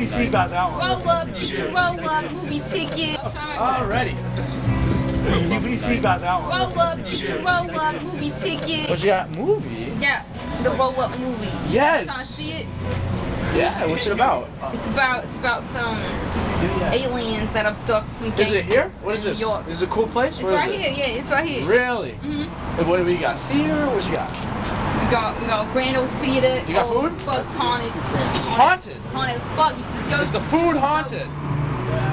UVC got that one. Roll up, movie ticket. Alrighty. UVC got that one. Roll up, movie ticket. What you got? Movie? Yeah, the roll up movie. Yes. Trying to see it? Yeah. What's it about? It's about some aliens that abduct some gangsters. Is it here? What is in this? New York. This is a cool place? It's right here. Yeah, it's right here. Really? Mm-hmm. What do we got? Theater? What you got? We got Grand Old Theater. You got food? It's fuck's haunted. It's haunted. Haunted as fuck. You see, Is the food haunted?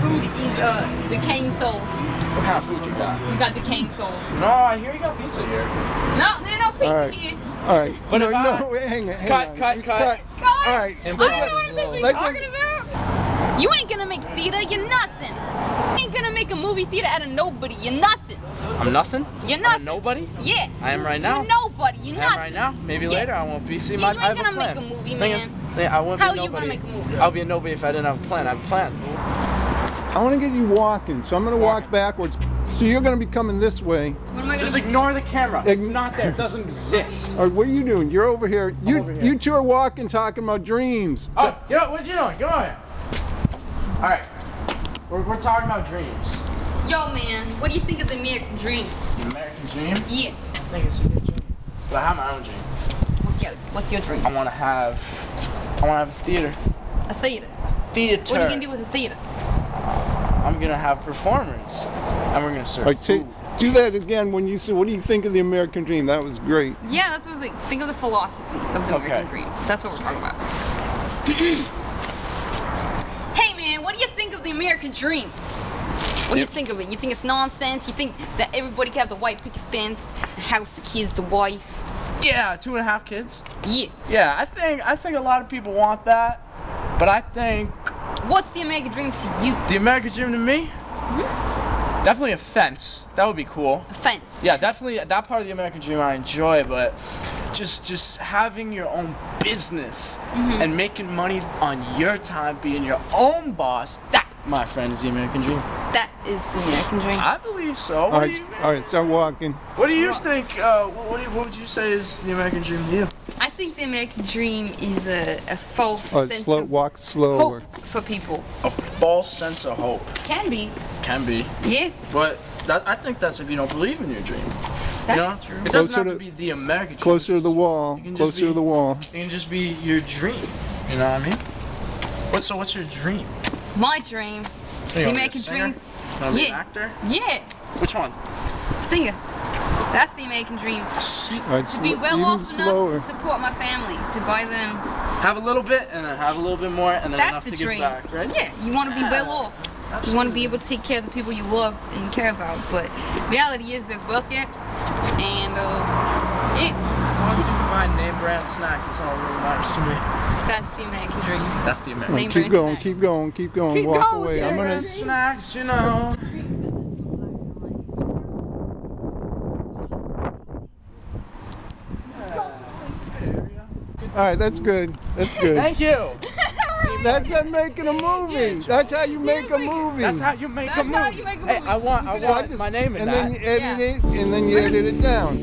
Food is decaying souls. What kind of food you got? We got decaying souls. No, I hear you got pizza here. No, there's no pizza Alright. here. All right. But if hang on. Cut. God, All right. I don't know what I'm supposed to be talking about. You ain't gonna make theater, you're nothing. You ain't gonna make a movie theater out of nobody, you're nothing. I'm nothing? You're I'm nothing. nobody? Yeah. I am right now. You're nobody, you're I nothing. am right now. Maybe Yeah. later I won't be. See, Yeah, my, you I ain't have a gonna plan. make a movie, Thing man. is, I won't How be are you nobody. gonna make a movie? I'll be a nobody if I didn't have a plan. I have a plan. I want to get you walking, so I'm going to walk backwards. So you're going to be coming this way. What am I Just gonna do? ignore the camera. It's not there. It doesn't exist. All right, what are you doing? You're over here. over here. You two are walking, talking about dreams. Oh, what you doing? Come on here. All right. We're talking about dreams. Yo, man, what do you think of the American dream? The American dream? Yeah. I think it's a good dream. But I have my own dream. What's your dream? I want to have a theater. A theater. Theater. What are you gonna do with a theater? I'm gonna have performers, and we're gonna serve All right, food. do that again when you say, what do you think of the American dream? That was great. Yeah, that's what I was like. Think of the philosophy of the American dream. That's what we're talking about. Hey, man, what do you think of the American dream? What do you think of it? You think it's nonsense? You think that everybody can have the white picket fence, the house, the kids, the wife? Yeah, 2.5 kids. Yeah. Yeah, I think a lot of people want that, but I think What's the American dream to you? the American dream to me, definitely a fence. That would be cool. A fence. Yeah, definitely that part of the American dream I enjoy, but just having your own business and making money on your time, being your own boss, that, my friend, is the American dream. That is the American dream. I believe so. All right, start walking. What do you think? What would you say is the American dream to you? I think the American dream is a false All right, sense of walk slower. hope for people. A false sense of hope. Can be. Can be. Yeah, But I think that's if you don't believe in your dream. that's true. It doesn't Closer have to- to be the American dream. Closer to the wall. You can just Closer to the wall. It can just be your dream. You know what I mean? What's your dream? My dream. You The wanna be a American singer? dream. You wanna be an Yeah. actor? Yeah, Which one? singer. That's the American dream. All right, To be well even off enough slower. to support my family, to buy them. Have a little bit, and then have a little bit more, and then That's enough the to dream. give back, right? Yeah, you want to be well off. You want to be able to take care of the people you love and care about. But reality is there's wealth gaps, and yeah, As long as you can buy name brand snacks, that's all that really matters to me. that's the American dream. That's the American Name Keep brand going, snacks. keep going, keep going. Keep Walk going, away. yeah. I'm gonna. brand snacks, you know. All right, that's good. That's good. Thank you. That's not making a movie. That's how you make a movie. That's how you make a That's movie. how you make a Hey, movie. I want So I just- my name in and that. then you edit it, and then you edit it down.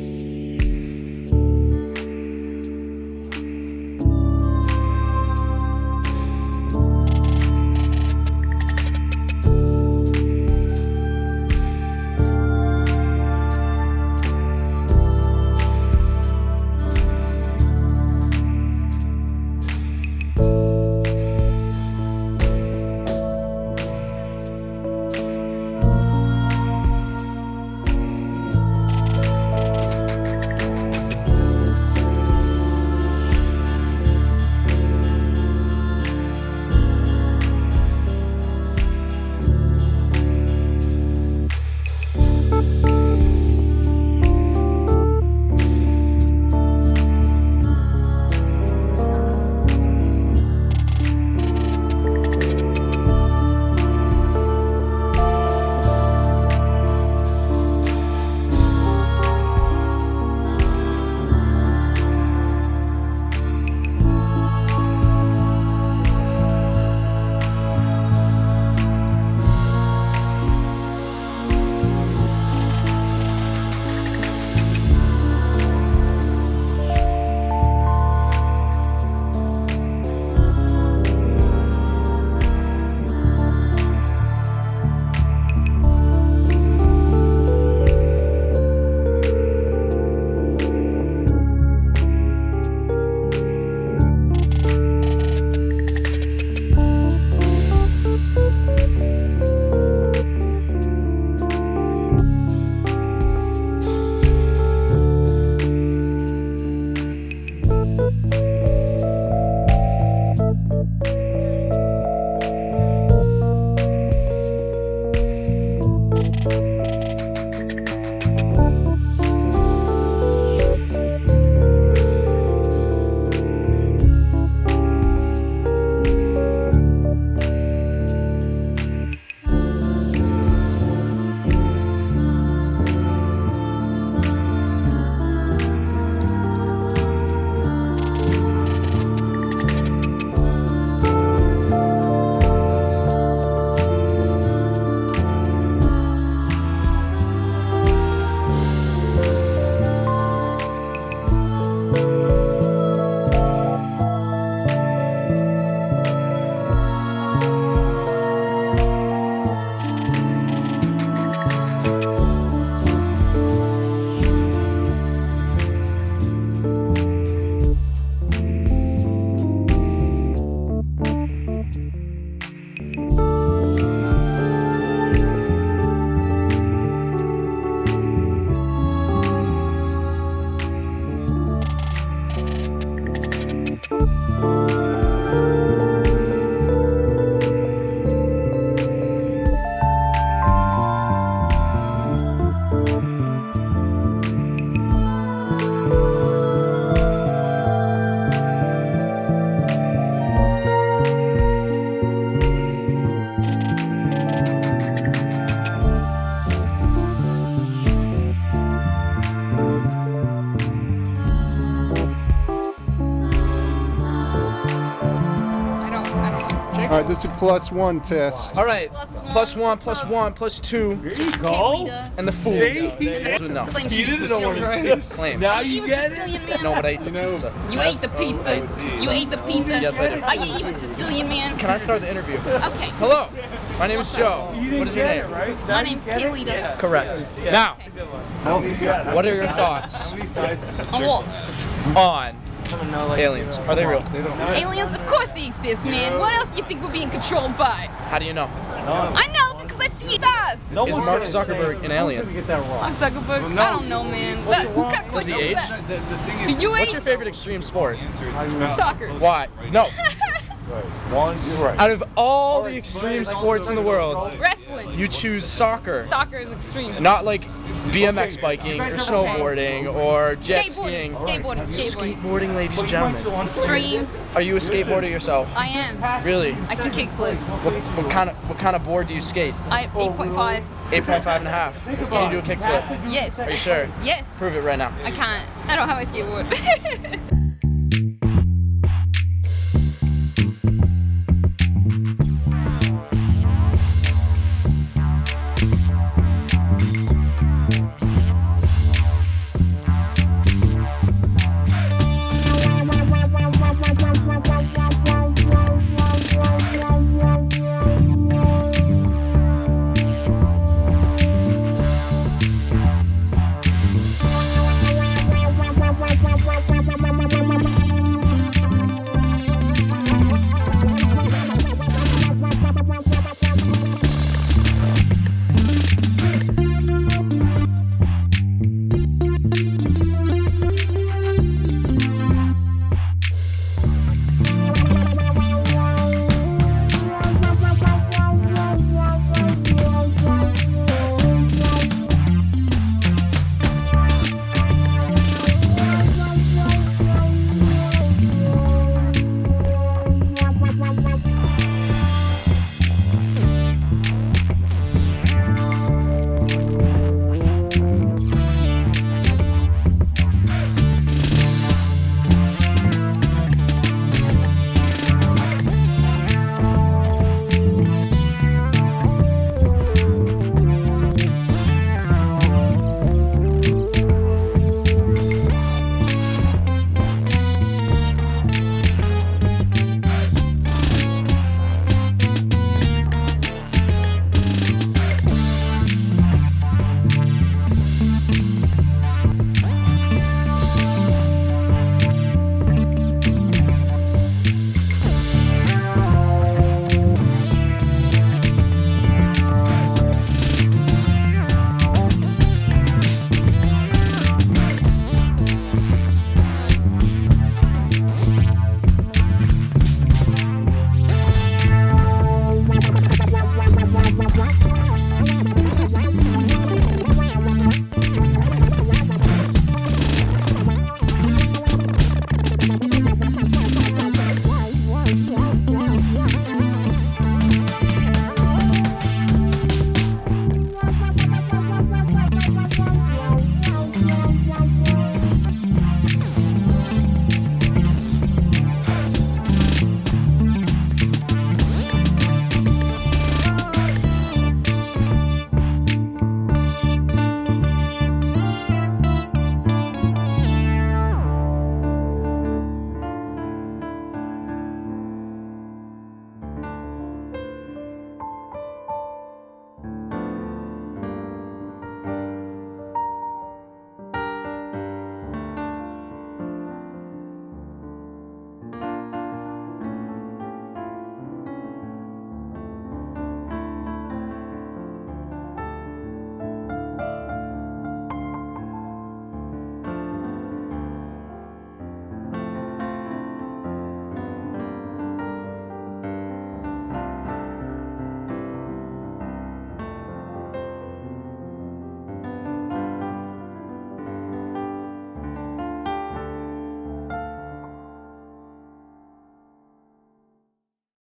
This is +1 test. All right. Plus one. +1, +1, +2, Kaylita. and the fool. No. Claims He she's didn't know what Sicilian. it is. Claims. Now You you even get it? Sicilian man? No, but I ate the pizza. You ate the pizza. You ate the pizza. Yes, I did. Are you even Sicilian man? Can I start the interview? Okay. Hello. My name is Joe. What is your name? My name's Kaylita. Correct. Now, what are your thoughts On what? on aliens? Are they real? Aliens? Of course they exist, man. What else do you think we're being controlled by? How do you know? I know because I see it does. Is Mark Zuckerberg an alien? Mark Zuckerberg? I don't know, man. What kind of Does he question is age? that? Do you What's age? your favorite extreme sport? Soccer. Why? No. You're right. Out of all the extreme sports in the world, Wrestling. you choose soccer. Soccer is extreme. Not like BMX biking or snowboarding or jet skiing. Skateboarding. Skateboarding, ladies and gentlemen. Extreme. Are you a skateboarder yourself? I am. Really? I can kickflip. What kind of board do you skate? I 8.5. 8.5 and a half. Can you do a kickflip? Yes. Are you sure? Yes. Prove it right now. I can't. I don't have my skateboard.